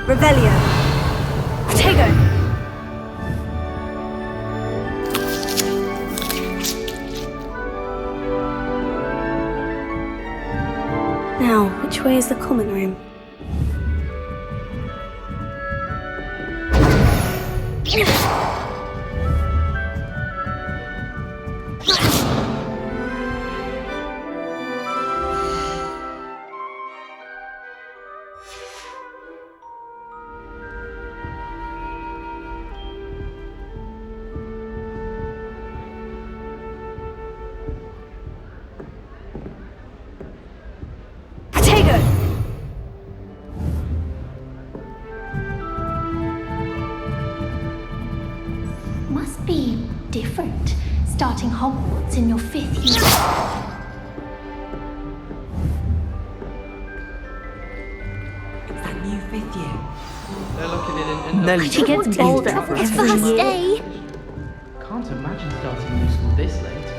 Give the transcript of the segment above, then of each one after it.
Revelio. Protego. Now, which way is the common room? Must be different, starting Hogwarts in your 5th year. It's that new 5th year. They're looking in Nelly, She gets bolder His every first year. day. Can't imagine starting new school this late.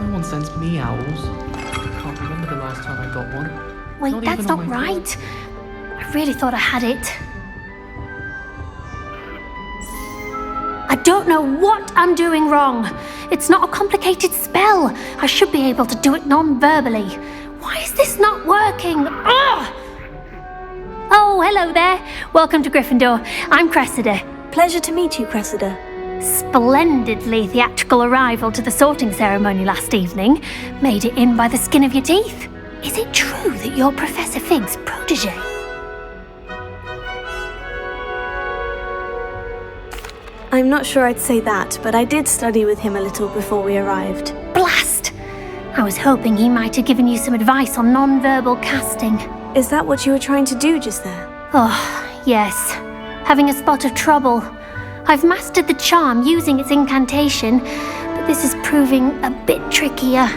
No one sends me owls. Can't remember the last time I got one. Wait, Not that's even not on my right. I really thought I had it. I don't know what I'm doing wrong. It's not a complicated spell. I should be able to do it non-verbally. Why is this not working? Ugh! Oh, hello there. Welcome to Gryffindor. I'm Cressida. Pleasure to meet you, Cressida. Splendidly theatrical arrival to the sorting ceremony last evening. Made it in by the skin of your teeth. Is it true that you're Professor Fig's protege? I'm not sure I'd say that, but I did study with him a little before we arrived. Blast! I was hoping he might have given you some advice on non-verbal casting. Is that what you were trying to do just there? Oh, yes. Having a spot of trouble. I've mastered the charm using its incantation, but this is proving a bit trickier.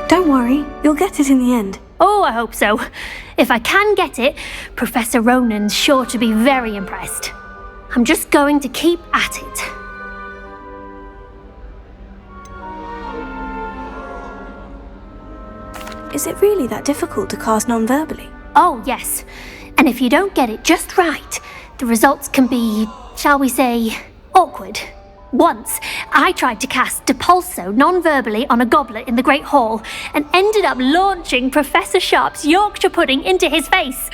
Don't worry, you'll get it in the end. Oh, I hope so. If I can get it, Professor Ronan's sure to be very impressed. I'm just going to keep at it. Is it really that difficult to cast non-verbally? Oh, yes. And if you don't get it just right, the results can be, shall we say, awkward. Once, I tried to cast Depulso non-verbally on a goblet in the Great Hall and ended up launching Professor Sharp's Yorkshire pudding into his face.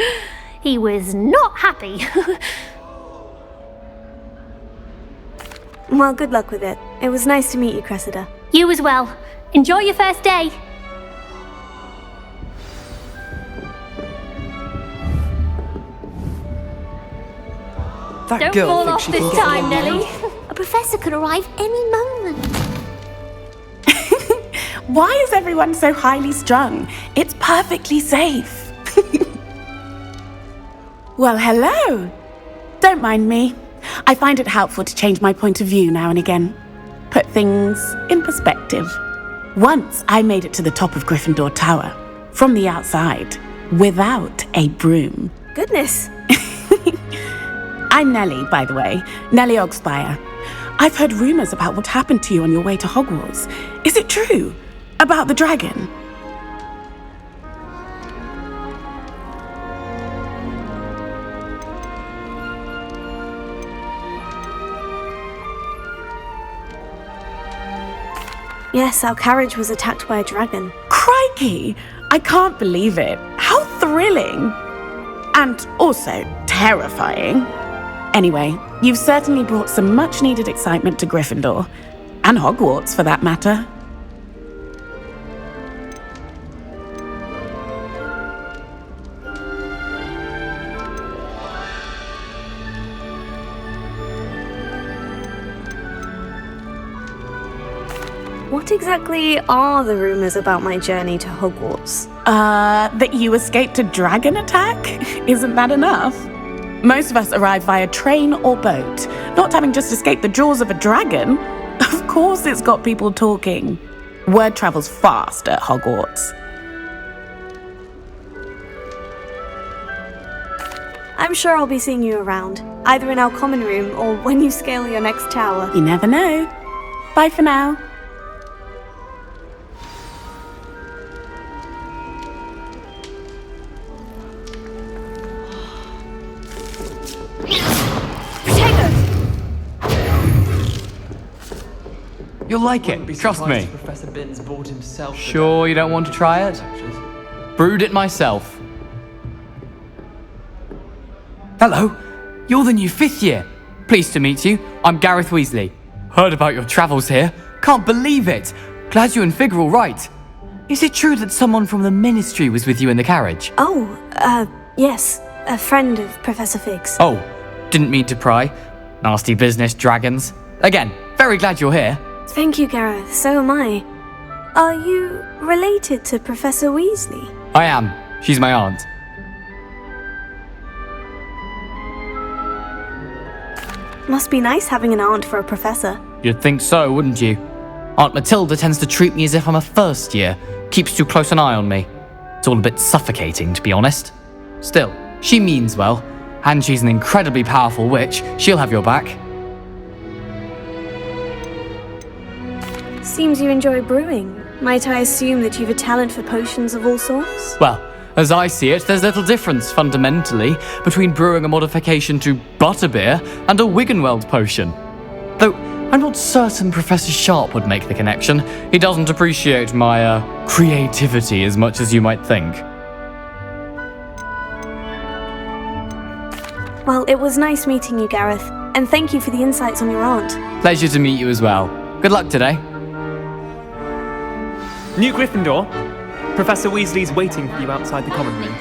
He was not happy. Well, good luck with it. It was nice to meet you, Cressida. You as well. Enjoy your first day. that Don't girl fall thinks off she this can get time, along with Nelly. me. A professor could arrive any moment. Why is everyone so highly strung? It's perfectly safe. Well, hello. Don't mind me. I find it helpful to change my point of view now and again. Put things in perspective. Once I made it to the top of Gryffindor Tower, from the outside, without a broom. Goodness. I'm Nellie, by the way, Nellie Ogspire. I've heard rumors about what happened to you on your way to Hogwarts. Is it true? About the dragon? Yes, our carriage was attacked by a dragon. Crikey! I can't believe it. How thrilling! And also terrifying. Anyway, you've certainly brought some much-needed excitement to Gryffindor. And Hogwarts, for that matter. What exactly are the rumors about my journey to Hogwarts? That you escaped a dragon attack? Isn't that enough? Most of us arrive via train or boat, not having just escaped the jaws of a dragon. Of course it's got people talking. Word travels fast at Hogwarts. I'm sure I'll be seeing you around, either in our common room or when you scale your next tower. You never know. Bye for now. You'll like it, trust me. Professor Binns bought himself. Sure you don't want to try it? Brewed it myself. Hello, you're the new 5th year. Pleased to meet you. I'm Gareth Weasley. Heard about your travels here. Can't believe it. Glad you and Fig are all right. Is it true that someone from the Ministry was with you in the carriage? Yes. A friend of Professor Fig's. Oh, didn't mean to pry. Nasty business, dragons. Again, very glad you're here. Thank you, Gareth. So am I. Are you related to Professor Weasley? I am. She's my aunt. Must be nice having an aunt for a professor. You'd think so, wouldn't you? Aunt Matilda tends to treat me as if I'm a first year. Keeps too close an eye on me. It's all a bit suffocating, to be honest. Still, she means well. And she's an incredibly powerful witch. She'll have your back. Seems you enjoy brewing. Might I assume that you've a talent for potions of all sorts? Well, as I see it, there's little difference, fundamentally, between brewing a modification to butterbeer and a Wiggenweld potion. Though, I'm not certain Professor Sharp would make the connection. He doesn't appreciate my, creativity as much as you might think. Well, it was nice meeting you, Gareth. And thank you for the insights on your aunt. Pleasure to meet you as well. Good luck today. New Gryffindor. Professor Weasley's waiting for you outside the common room.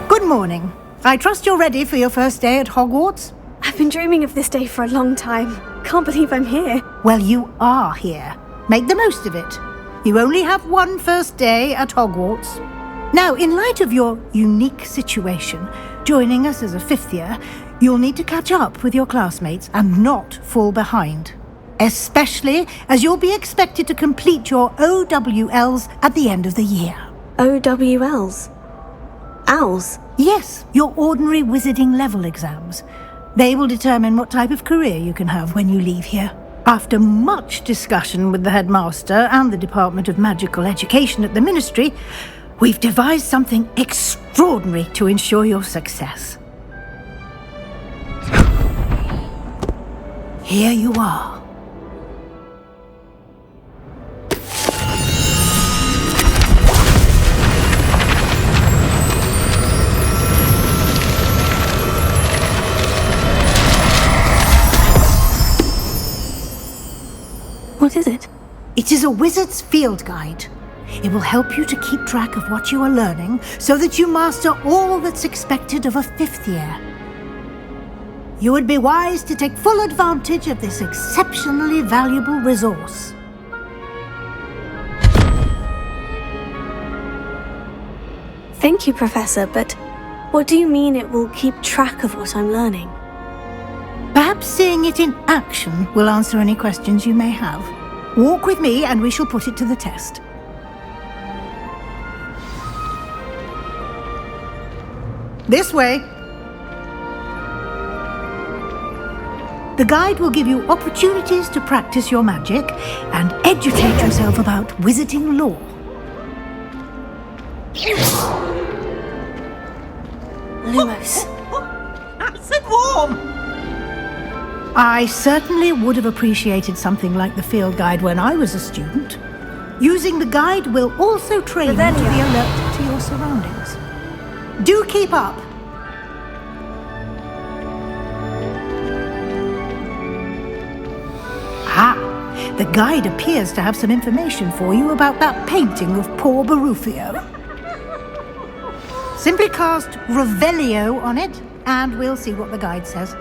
Good morning. I trust you're ready for your first day at Hogwarts? I've been dreaming of this day for a long time. Can't believe I'm here. Well, you are here. Make the most of it. You only have one first day at Hogwarts. Now, in light of your unique situation, joining us as a 5th year, you'll need to catch up with your classmates and not fall behind. Especially as you'll be expected to complete your OWLs at the end of the year. OWLs? Owls? Yes, your ordinary wizarding level exams. They will determine what type of career you can have when you leave here. After much discussion with the headmaster and the Department of Magical Education at the Ministry, we've devised something extraordinary to ensure your success. Here you are. What is it? It is a wizard's field guide. It will help you to keep track of what you are learning so that you master all that's expected of a 5th year. You would be wise to take full advantage of this exceptionally valuable resource. Thank you, Professor, but what do you mean it will keep track of what I'm learning? Perhaps seeing it in action will answer any questions you may have. Walk with me and we shall put it to the test. This way. The guide will give you opportunities to practice your magic and educate yourself about wizarding lore. Lumos. Nice and warm! I certainly would have appreciated something like the field guide when I was a student. Using the guide will also train you to be alert to your surroundings. Do keep up! Ah, the guide appears to have some information for you about that painting of poor Barufio. Simply cast Revelio on it, and we'll see what the guide says.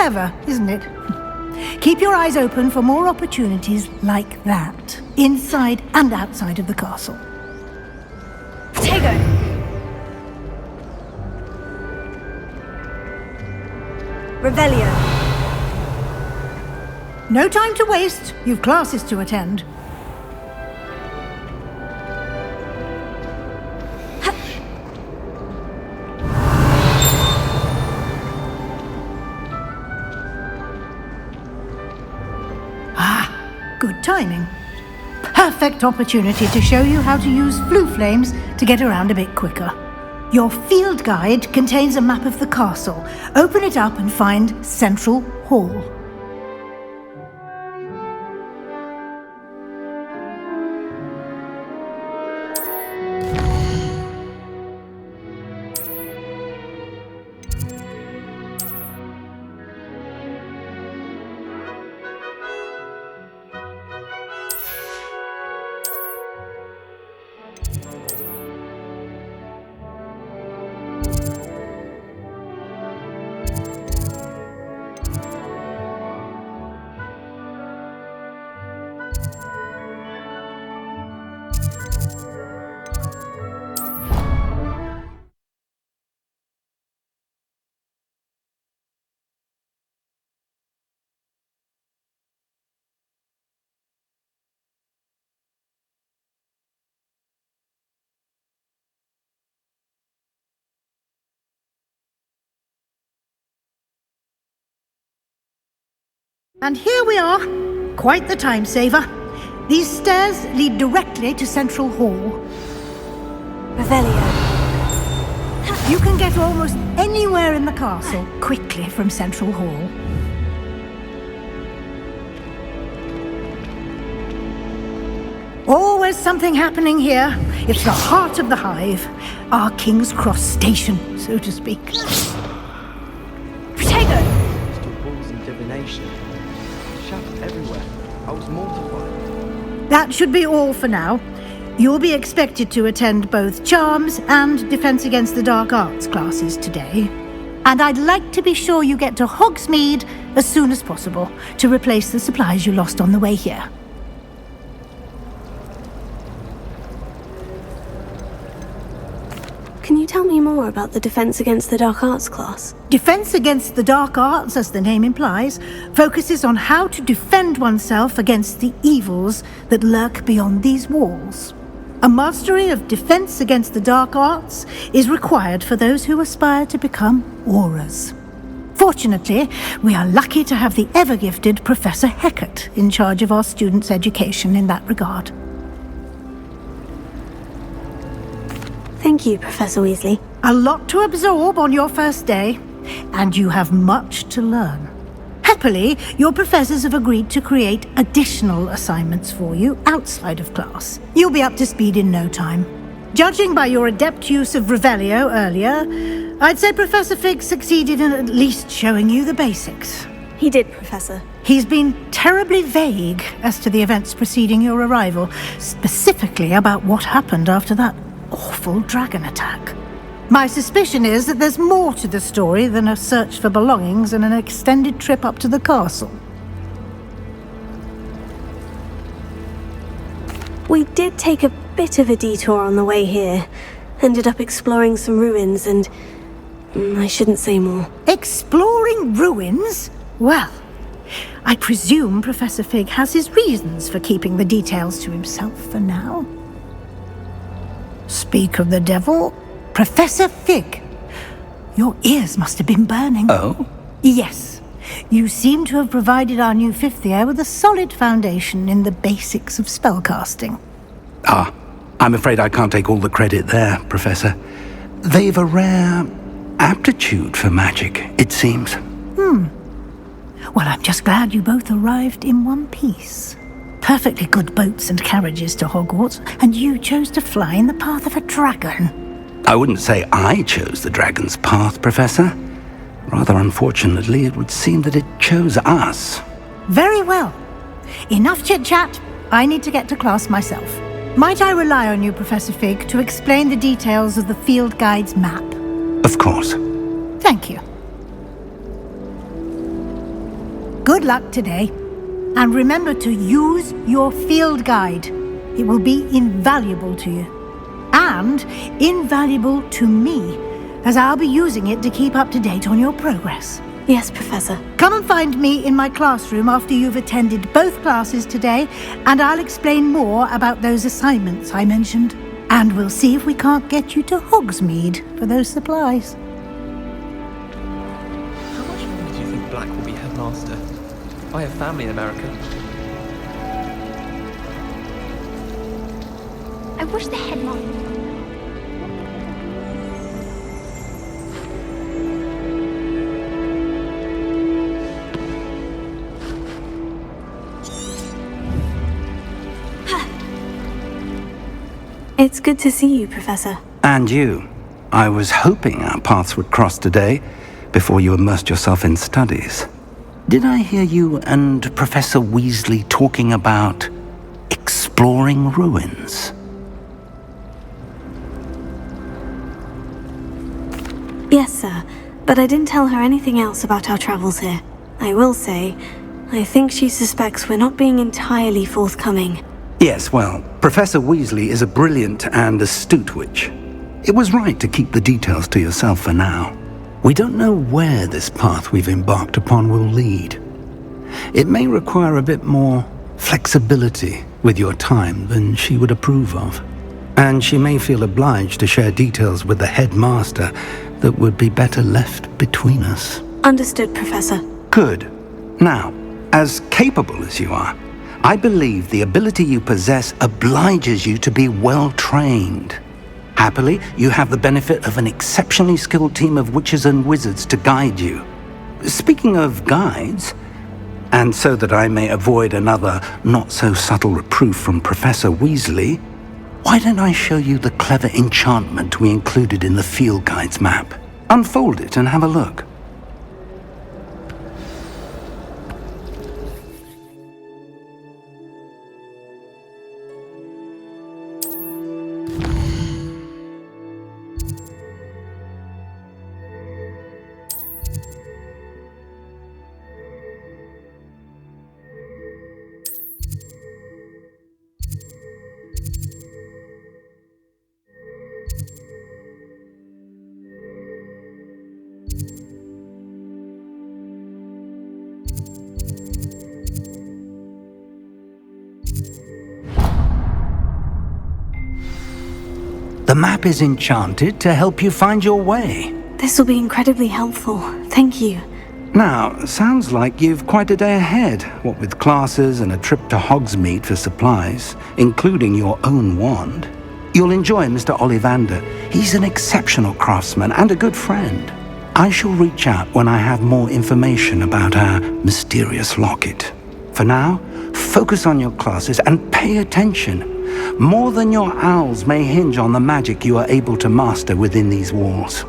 Clever, isn't it? Keep your eyes open for more opportunities like that, inside and outside of the castle. Protego! Revelio. No time to waste. You've classes to attend. Good timing. Perfect opportunity to show you how to use flue flames to get around a bit quicker. Your field guide contains a map of the castle. Open it up and find Central Hall. And here we are. Quite the time saver. These stairs lead directly to Central Hall. Revelio. You can get almost anywhere in the castle quickly from Central Hall. Always something happening here. It's the heart of the hive. Our King's Cross station, so to speak. Protego! Crystal balls and divination. Shattered everywhere. I was mortified. That should be all for now. You'll be expected to attend both Charms and Defense Against the Dark Arts classes today. And I'd like to be sure you get to Hogsmeade as soon as possible to replace the supplies you lost on the way here. Can you tell me more about the Defense Against the Dark Arts class? Defense Against the Dark Arts, as the name implies, focuses on how to defend oneself against the evils that lurk beyond these walls. A mastery of Defense Against the Dark Arts is required for those who aspire to become Auras. Fortunately, we are lucky to have the ever-gifted Professor Hecat in charge of our students' education in that regard. Thank you, Professor Weasley. A lot to absorb on your first day, and you have much to learn. Happily, your professors have agreed to create additional assignments for you outside of class. You'll be up to speed in no time. Judging by your adept use of Revelio earlier, I'd say Professor Fig succeeded in at least showing you the basics. He did, Professor. He's been terribly vague as to the events preceding your arrival, specifically about what happened after that awful dragon attack. My suspicion is that there's more to the story than a search for belongings and an extended trip up to the castle. We did take a bit of a detour on the way here. Ended up exploring some ruins and... I shouldn't say more. Exploring ruins? Well, I presume Professor Fig has his reasons for keeping the details to himself for now. Speak of the devil, Professor Fig, your ears must have been burning. Oh? Yes. You seem to have provided our new fifth year with a solid foundation in the basics of spellcasting. Ah, I'm afraid I can't take all the credit there, Professor. They've a rare aptitude for magic, it seems. Well, I'm just glad you both arrived in one piece. Perfectly good boats and carriages to Hogwarts, and you chose to fly in the path of a dragon. I wouldn't say I chose the dragon's path, Professor. Rather unfortunately, it would seem that it chose us. Very well. Enough chit-chat. I need to get to class myself. Might I rely on you, Professor Fig, to explain the details of the field guide's map? Of course. Thank you. Good luck today. And remember to use your field guide. It will be invaluable to you. And invaluable to me, as I'll be using it to keep up to date on your progress. Yes, Professor. Come and find me in my classroom after you've attended both classes today, and I'll explain more about those assignments I mentioned. And we'll see if we can't get you to Hogsmeade for those supplies. How much longer do you think Black will be headmaster? I have family in America. I wish the headmaster... It's good to see you, Professor. And you. I was hoping our paths would cross today, before you immersed yourself in studies. Did I hear you and Professor Weasley talking about exploring ruins? Yes, sir. But I didn't tell her anything else about our travels here. I will say, I think she suspects we're not being entirely forthcoming. Yes, well, Professor Weasley is a brilliant and astute witch. It was right to keep the details to yourself for now. We don't know where this path we've embarked upon will lead. It may require a bit more flexibility with your time than she would approve of. And she may feel obliged to share details with the headmaster that would be better left between us. Understood, Professor. Good. Now, as capable as you are, I believe the ability you possess obliges you to be well trained. Happily, you have the benefit of an exceptionally skilled team of witches and wizards to guide you. Speaking of guides, and so that I may avoid another not-so-subtle reproof from Professor Weasley, why don't I show you the clever enchantment we included in the field guide's map? Unfold it and have a look. The map is enchanted to help you find your way. This will be incredibly helpful. Thank you. Now, sounds like you've quite a day ahead, what with classes and a trip to Hogsmeade for supplies, including your own wand. You'll enjoy Mr. Ollivander. He's an exceptional craftsman and a good friend. I shall reach out when I have more information about our mysterious locket. For now, focus on your classes and pay attention. More than your owls may hinge on the magic you are able to master within these walls.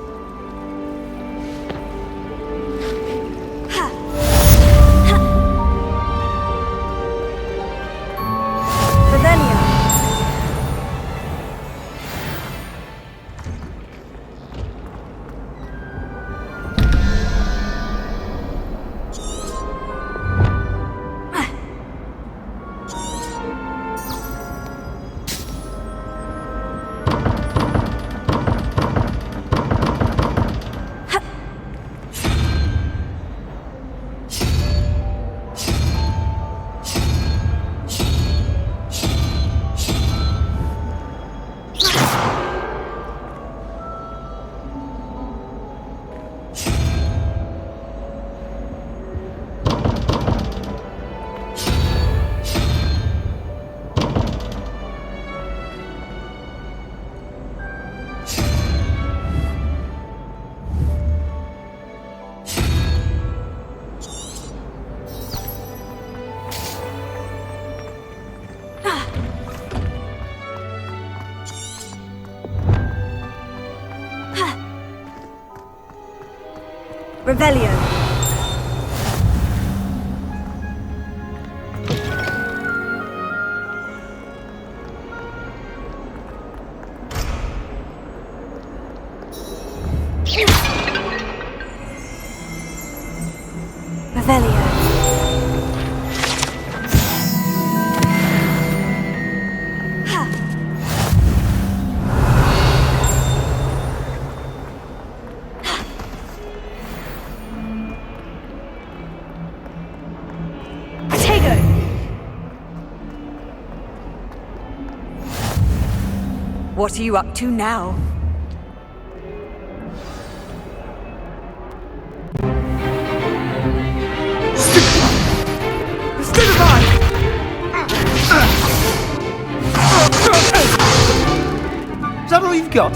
Revelio. Revelio. What are you up to now? Is that all you've got?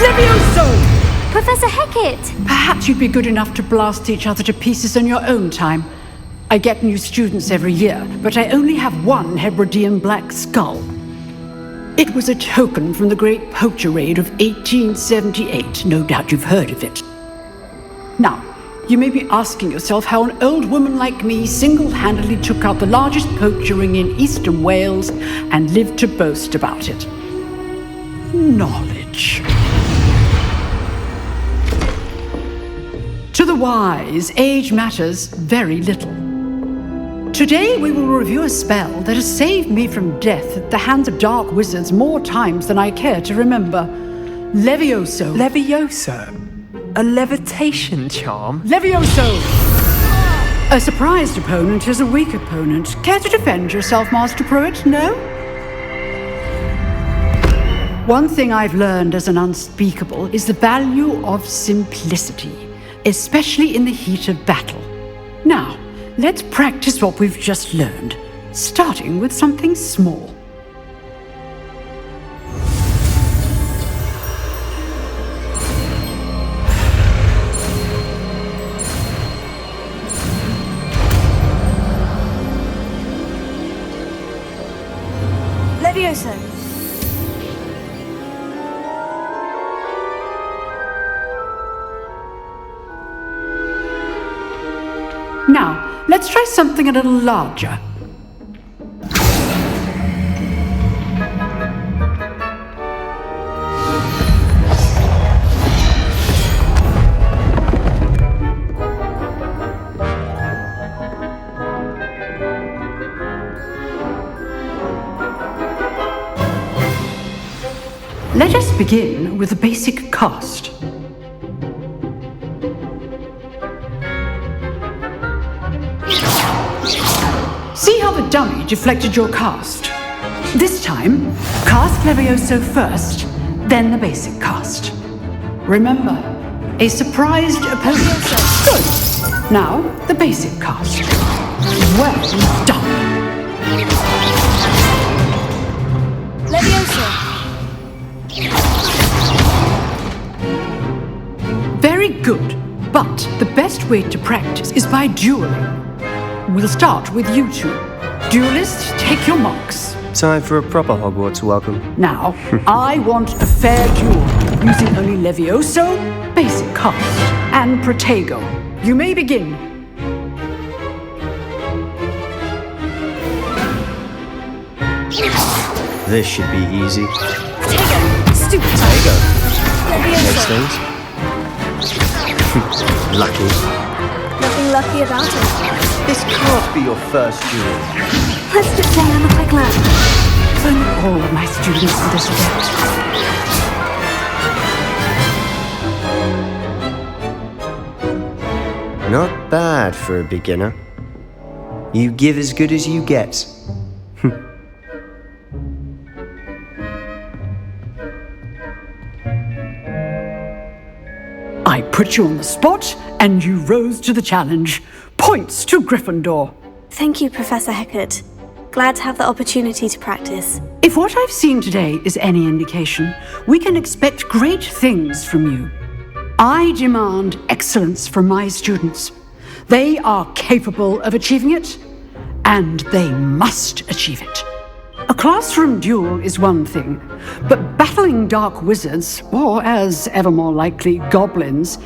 Levioso! Professor Hecat! Perhaps you'd be good enough to blast each other to pieces on your own time. I get new students every year, but I only have one Hebridean black skull. It was a token from the Great Poacher Raid of 1878. No doubt you've heard of it. Now, you may be asking yourself how an old woman like me single-handedly took out the largest poacher ring in eastern Wales and lived to boast about it. Knowledge. To the wise, age matters very little. Today we will review a spell that has saved me from death at the hands of dark wizards more times than I care to remember. Levioso. Levioso? A levitation charm? Levioso! A surprised opponent is a weak opponent. Care to defend yourself, Master Pruitt? No? One thing I've learned as an unspeakable is the value of simplicity, especially in the heat of battle. Now, let's practice what we've just learned, starting with something small. Levioso. Now, let's try something a little larger. Let us begin with a basic cast. See how the dummy deflected your cast? This time, cast Levioso first, then the basic cast. Remember, a surprised opponent. Good. Now, the basic cast. Well done. Levioso. Very good, but the best way to practice is by dueling. We'll start with you two. Duelists, take your marks. Time for a proper Hogwarts welcome. Now, I want a fair duel, using only Levioso, basic cast, and Protego. You may begin. This should be easy. Protego. Stupid. Protego. Levioso. Next things. Lucky. Nothing lucky about it. This can't be your first duel. Let's just say I'm a quick learner. If only all of my students were this adept. Not bad for a beginner. You give as good as you get. I put you on the spot, and you rose to the challenge. Points to Gryffindor. Thank you, Professor Hecat. Glad to have the opportunity to practice. If what I've seen today is any indication, we can expect great things from you. I demand excellence from my students. They are capable of achieving it, and they must achieve it. A classroom duel is one thing, but battling dark wizards, or as ever more likely, goblins,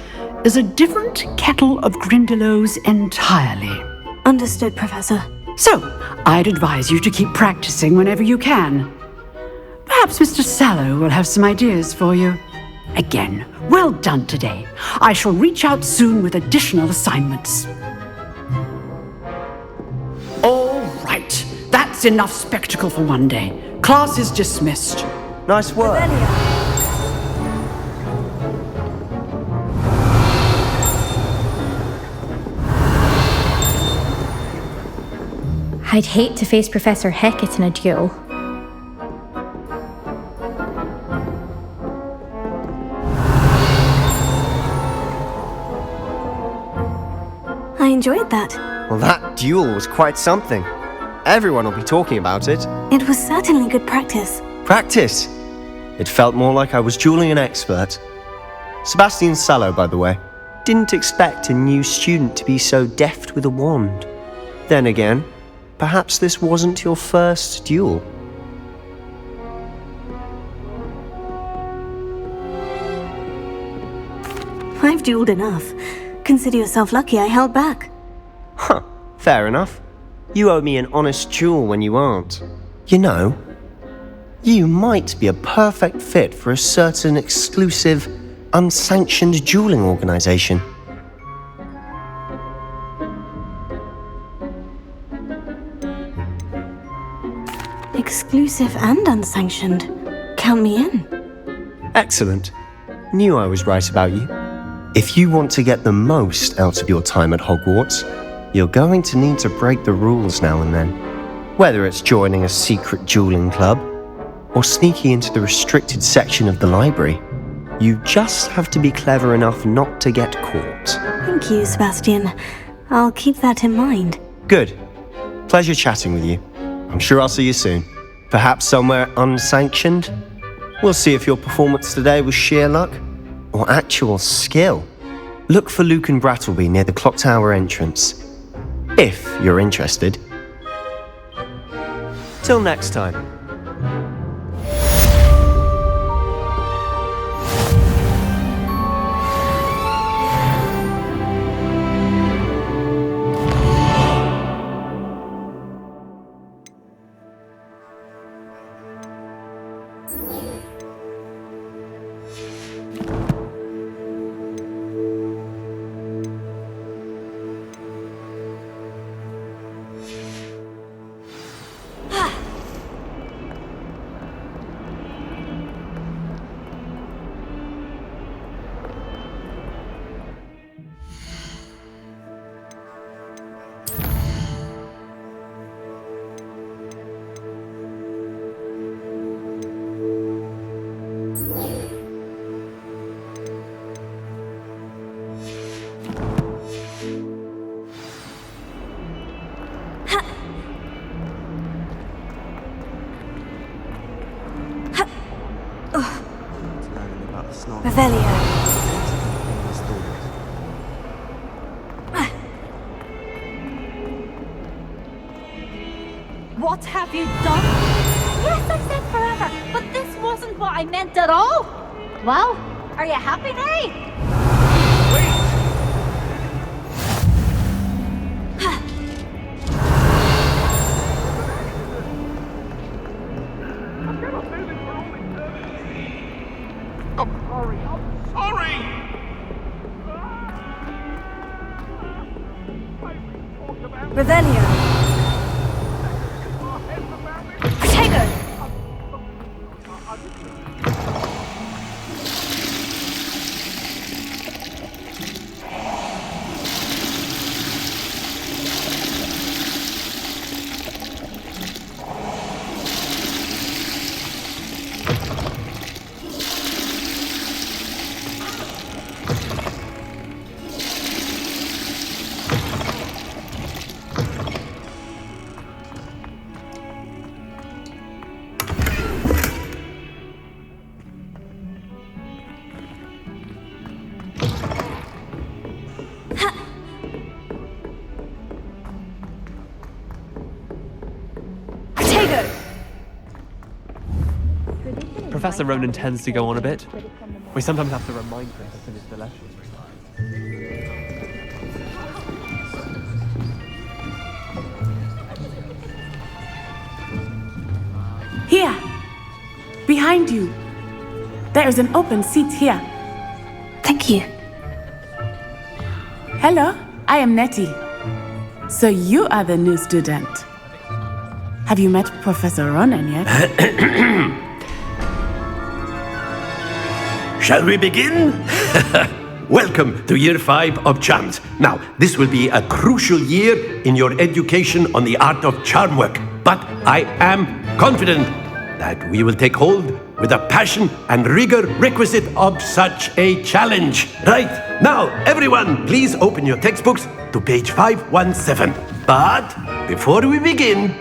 is a different kettle of Grindylows entirely. Understood, Professor. So, I'd advise you to keep practicing whenever you can. Perhaps Mr. Sallow will have some ideas for you. Again, well done today. I shall reach out soon with additional assignments. All right, that's enough spectacle for one day. Class is dismissed. Nice work. I'd hate to face Professor Hecat in a duel. I enjoyed that. Well, that duel was quite something. Everyone will be talking about it. It was certainly good practice. Practice? It felt more like I was dueling an expert. Sebastian Sallow, by the way. Didn't expect a new student to be so deft with a wand. Then again, perhaps this wasn't your first duel. I've dueled enough. Consider yourself lucky I held back. Huh, fair enough. You owe me an honest duel when you aren't. You know, you might be a perfect fit for a certain exclusive, unsanctioned dueling organization. Exclusive and unsanctioned. Count me in. Excellent. Knew I was right about you. If you want to get the most out of your time at Hogwarts, you're going to need to break the rules now and then. Whether it's joining a secret dueling club, or sneaking into the restricted section of the library, you just have to be clever enough not to get caught. Thank you, Sebastian. I'll keep that in mind. Good. Pleasure chatting with you. I'm sure I'll see you soon. Perhaps somewhere unsanctioned? We'll see if your performance today was sheer luck or actual skill. Look for Luke and Brattleby near the clock tower entrance, if you're interested. Till next time. What have you done? Yes, I said forever, but this wasn't what I meant at all. Well, are you happy now? Revelio. Protego. Professor Ronan tends to go on a bit. We sometimes have to remind him to finish the lesson. Here! Behind you! There is an open seat here. Thank you. Hello, I am Nettie. So you are the new student. Have you met Professor Ronan yet? Shall we begin? welcome to Year 5 of Charms. Now, this will be a crucial year in your education on the art of charm work, but I am confident that we will take hold with the passion and rigor requisite of such a challenge. Right, now, everyone, please open your textbooks to page 517. But before we begin,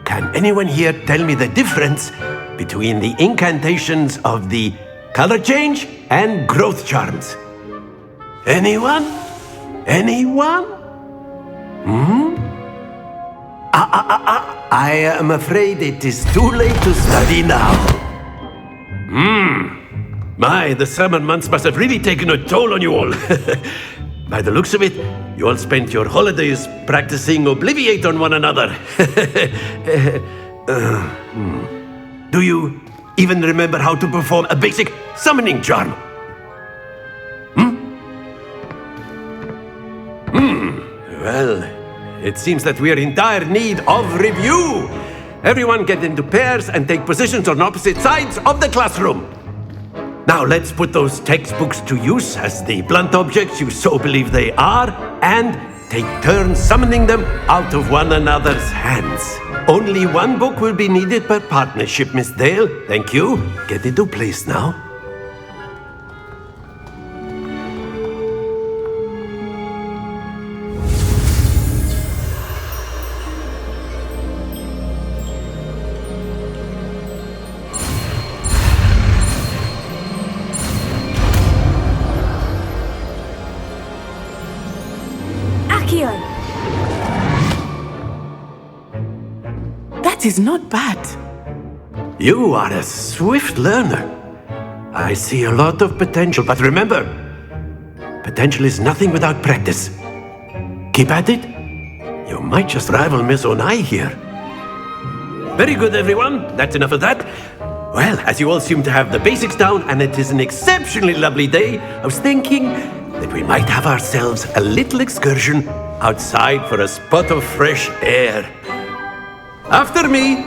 can anyone here tell me the difference between the incantations of the color change and growth charms? Anyone? Anyone? I am afraid it is too late to study now. My, the summer months must have really taken a toll on you all. By the looks of it, you all spent your holidays practicing Obliviate on one another. Do you even remember how to perform a basic summoning charm? Well, it seems that we are in dire need of review. Everyone get into pairs and take positions on opposite sides of the classroom. Now let's put those textbooks to use as the blunt objects you so believe they are, and take turns summoning them out of one another's hands. Only one book will be needed per partnership, Miss Dale. Thank you. Get into place now. That is not bad. You are a swift learner. I see a lot of potential, but remember, potential is nothing without practice. Keep at it. You might just rival Miss Onai here. Very good, everyone. That's enough of that. Well, as you all seem to have the basics down, and it is an exceptionally lovely day, I was thinking that we might have ourselves a little excursion outside for a spot of fresh air. After me!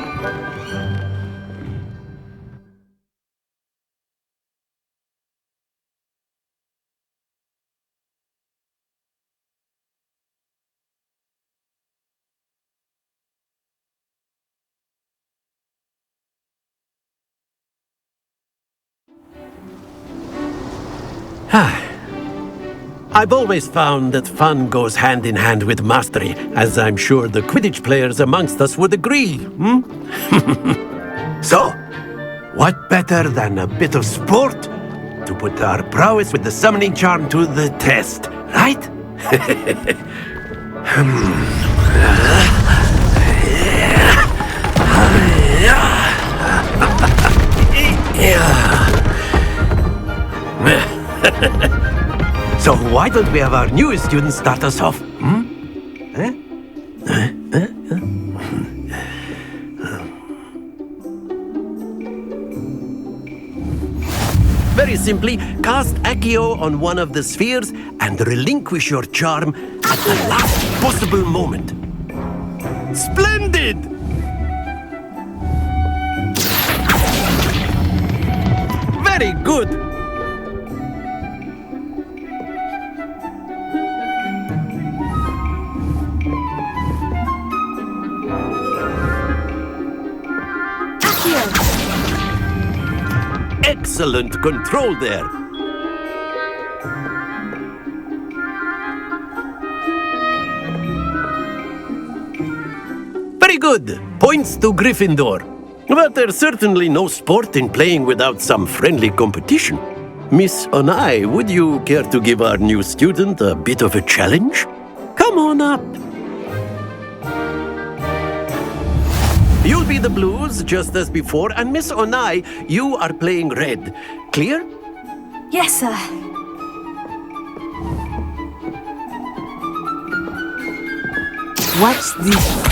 I've always found that fun goes hand in hand with mastery, as I'm sure the Quidditch players amongst us would agree, So, what better than a bit of sport to put our prowess with the summoning charm to the test, right? So why don't we have our newest student start us off? Very simply, cast Accio on one of the spheres and relinquish your charm at the last possible moment. Splendid! Very good! Excellent control there. Very good. Points to Gryffindor. But there's certainly no sport in playing without some friendly competition. Miss Onai, would you care to give our new student a bit of a challenge? Come on up. You'll be the blues, just as before, and Miss Onai, you are playing red. Clear? Yes, sir. What's this?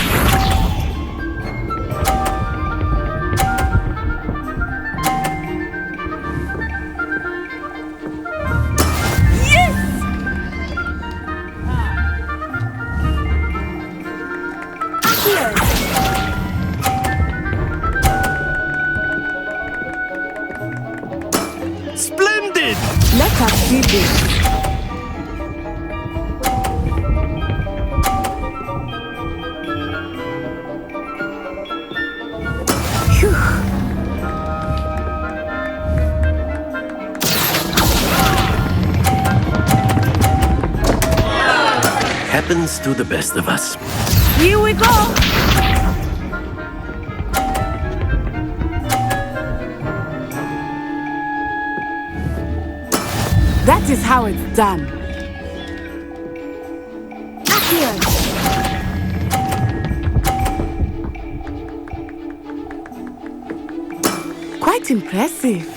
Splendid! Let us do this. happens to the best of us. Here we go! That is how it's done. Quite impressive.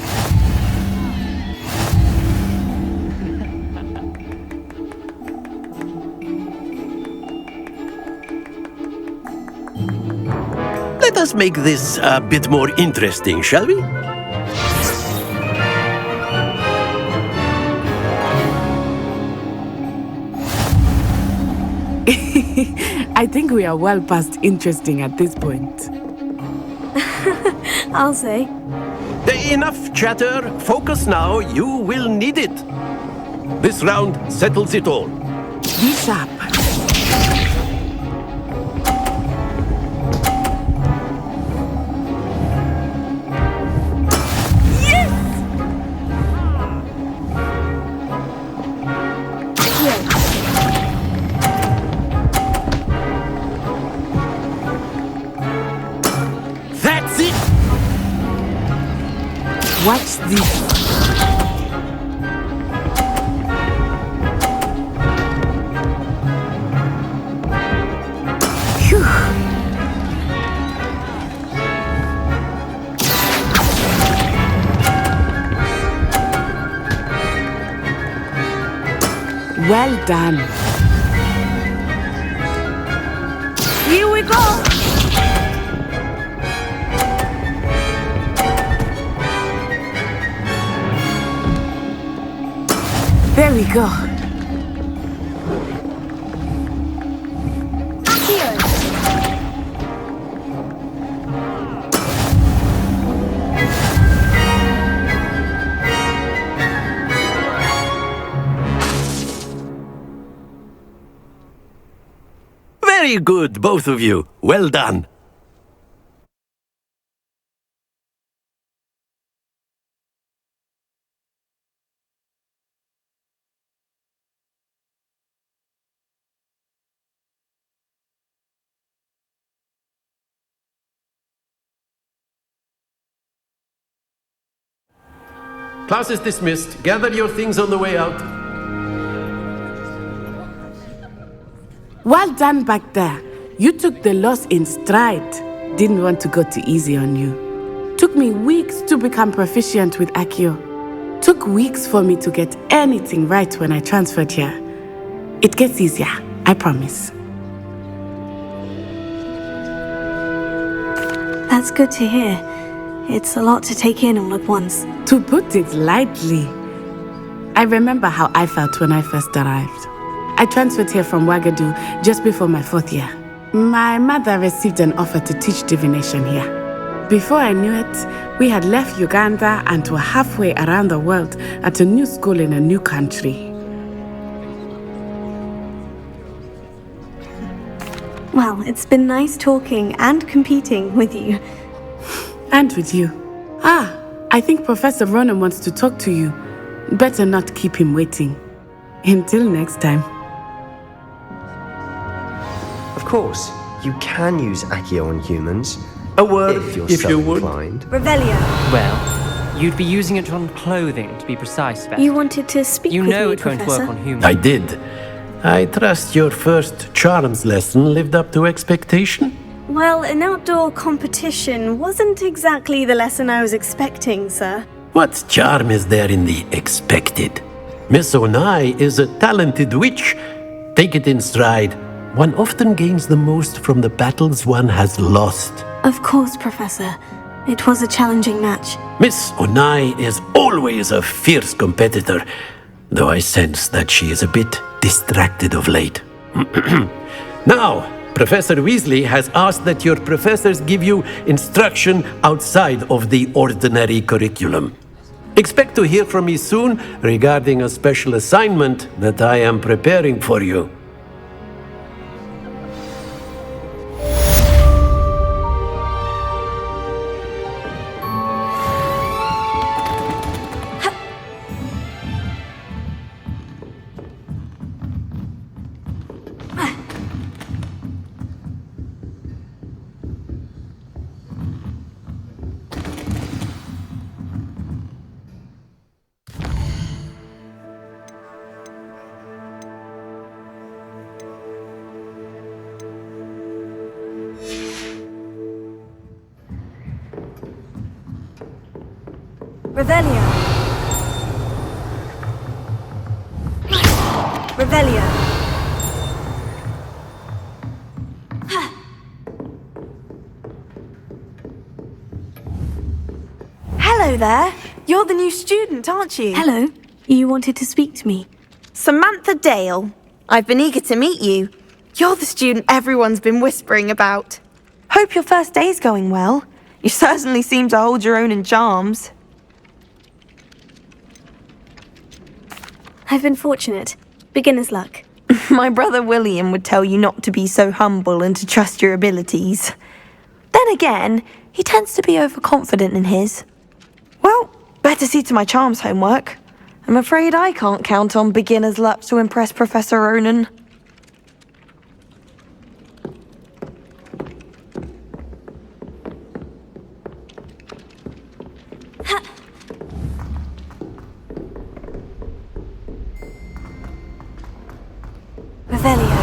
Let us make this a bit more interesting, shall we? I think we are well past interesting at this point. I'll say. Enough chatter. Focus now. You will need it. This round settles it all. Be sharp. That's it! Watch this. Phew. Well done. Here we go. There we go. Very good, both of you. Well done. Class is dismissed. Gather your things on the way out. Well done back there. You took the loss in stride. Didn't want to go too easy on you. Took me weeks to become proficient with Accio. Took weeks for me to get anything right when I transferred here. It gets easier, I promise. That's good to hear. It's a lot to take in all at once. To put it lightly, I remember how I felt when I first arrived. I transferred here from Ouagadougou just before my 4th year. My mother received an offer to teach divination here. Before I knew it, we had left Uganda and were halfway around the world at a new school in a new country. Well, it's been nice talking and competing with you. And with you. I think Professor Ronan wants to talk to you. Better not keep him waiting. Until next time. Of course, you can use Accio on humans. A word if you're so inclined. Revelio. Well, you'd be using it on clothing, to be precise, Beth. You wanted to speak with me, You know it Professor. won't work on humans. I did. I trust your first charms lesson lived up to expectation? Well, an outdoor competition wasn't exactly the lesson I was expecting, sir. What charm is there in the expected? Miss Onai is a talented witch. Take it in stride. One often gains the most from the battles one has lost. Of course, Professor. It was a challenging match. Miss Onai is always a fierce competitor, though I sense that she is a bit distracted of late. Now, Professor Weasley has asked that your professors give you instruction outside of the ordinary curriculum. Expect to hear from me soon regarding a special assignment that I am preparing for you. Revelio. Revelio. Hello there. You're the new student, aren't you? Hello. You wanted to speak to me? Samantha Dale. I've been eager to meet you. You're the student everyone's been whispering about. Hope your first day's going well. You certainly seem to hold your own in charms. I've been fortunate. Beginner's luck. My brother William would tell you not to be so humble and to trust your abilities. Then again, he tends to be overconfident in his. Well, better see to my charms homework. I'm afraid I can't count on beginner's luck to impress Professor Ronan. Revelio.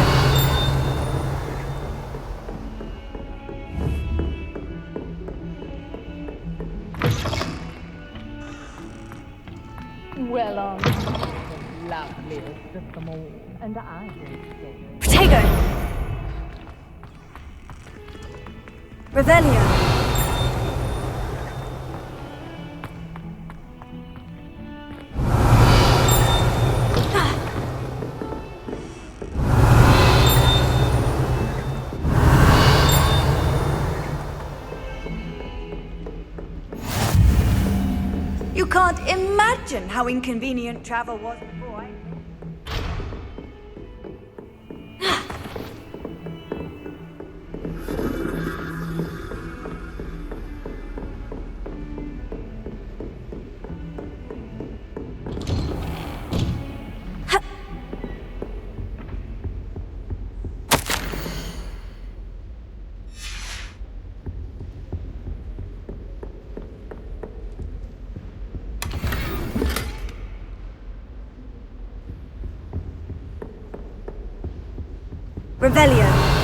Well, loveliest of them all, and I will say. Protego. Revelio. You can't imagine how inconvenient travel was before I... Revelio.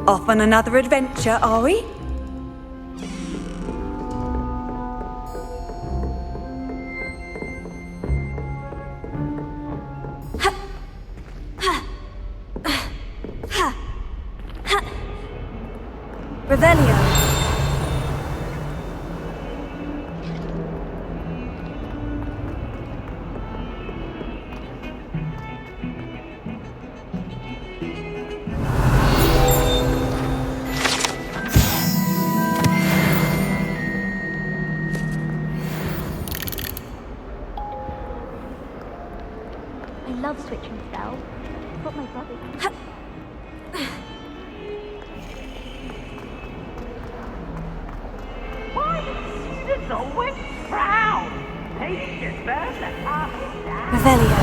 Off on another adventure, are we? Revelio. I love switching spells. But my brother... Why do students always frown? They deserve the half Revelio.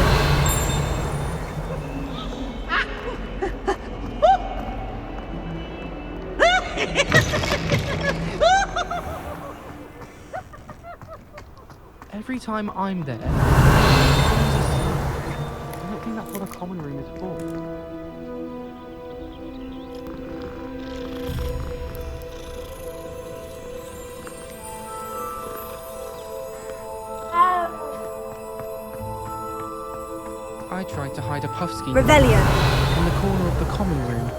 every time I'm there, I don't think that's what a common room is for. I tried to hide a puffskein Revelio. in the corner of the common room.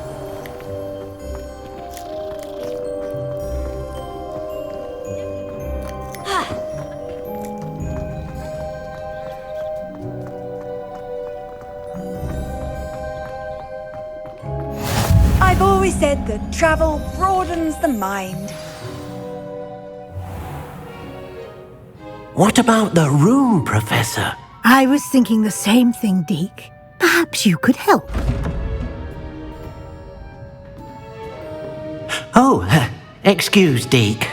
I've always said that travel broadens the mind. What about the room, Professor? I was thinking the same thing, Deke. Perhaps you could help. Oh, excuse, Deke.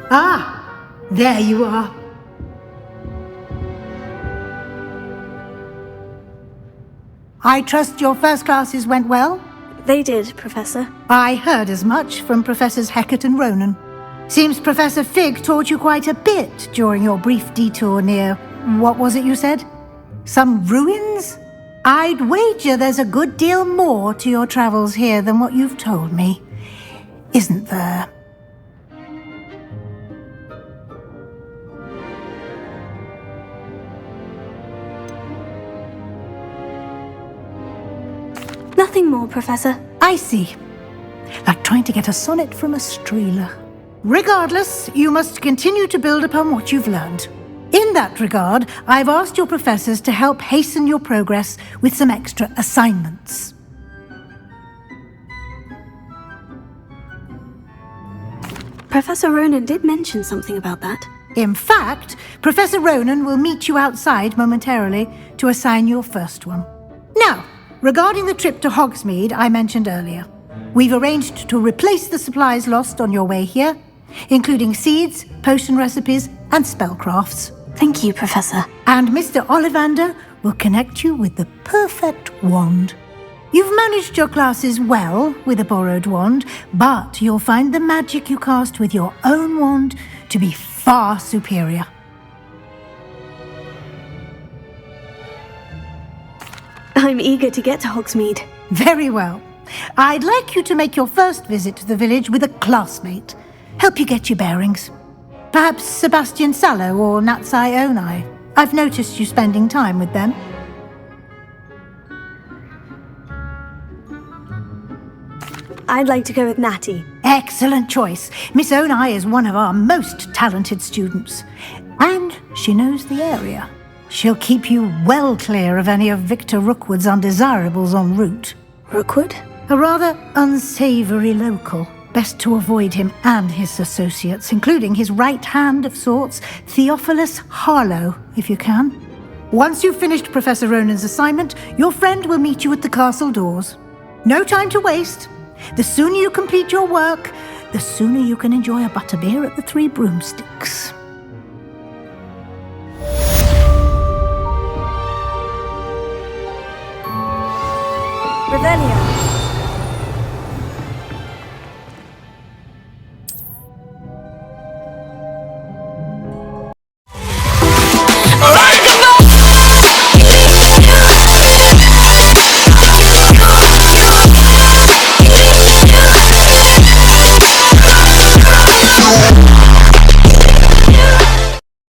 Ah, there you are. I trust your first classes went well? They did, Professor. I heard as much from Professors Hecat and Ronan. Seems Professor Fig taught you quite a bit during your brief detour near... what was it you said? Some ruins? I'd wager there's a good deal more to your travels here than what you've told me. Isn't there? Nothing more, Professor. I see. Like trying to get a sonnet from a streeler. Regardless, you must continue to build upon what you've learned. In that regard, I've asked your professors to help hasten your progress with some extra assignments. Professor Ronan did mention something about that. In fact, Professor Ronan will meet you outside momentarily to assign your first one. Now, regarding the trip to Hogsmeade I mentioned earlier, we've arranged to replace the supplies lost on your way here, including seeds, potion recipes, and spellcrafts. Thank you, Professor. And Mr. Ollivander will connect you with the perfect wand. You've managed your classes well with a borrowed wand, but you'll find the magic you cast with your own wand to be far superior. I'm eager to get to Hogsmeade. Very well. I'd like you to make your first visit to the village with a classmate. Help you get your bearings. Perhaps Sebastian Sallow or Natsai Onai. I've noticed you spending time with them. I'd like to go with Natty. Excellent choice. Miss Onai is one of our most talented students. And she knows the area. She'll keep you well clear of any of Victor Rookwood's undesirables en route. Rookwood? A rather unsavory local. Best to avoid him and his associates, including his right hand of sorts, Theophilus Harlow, if you can. Once you've finished Professor Ronan's assignment, your friend will meet you at the castle doors. No time to waste. The sooner you complete your work, the sooner you can enjoy a butterbeer at the Three Broomsticks. Revelio.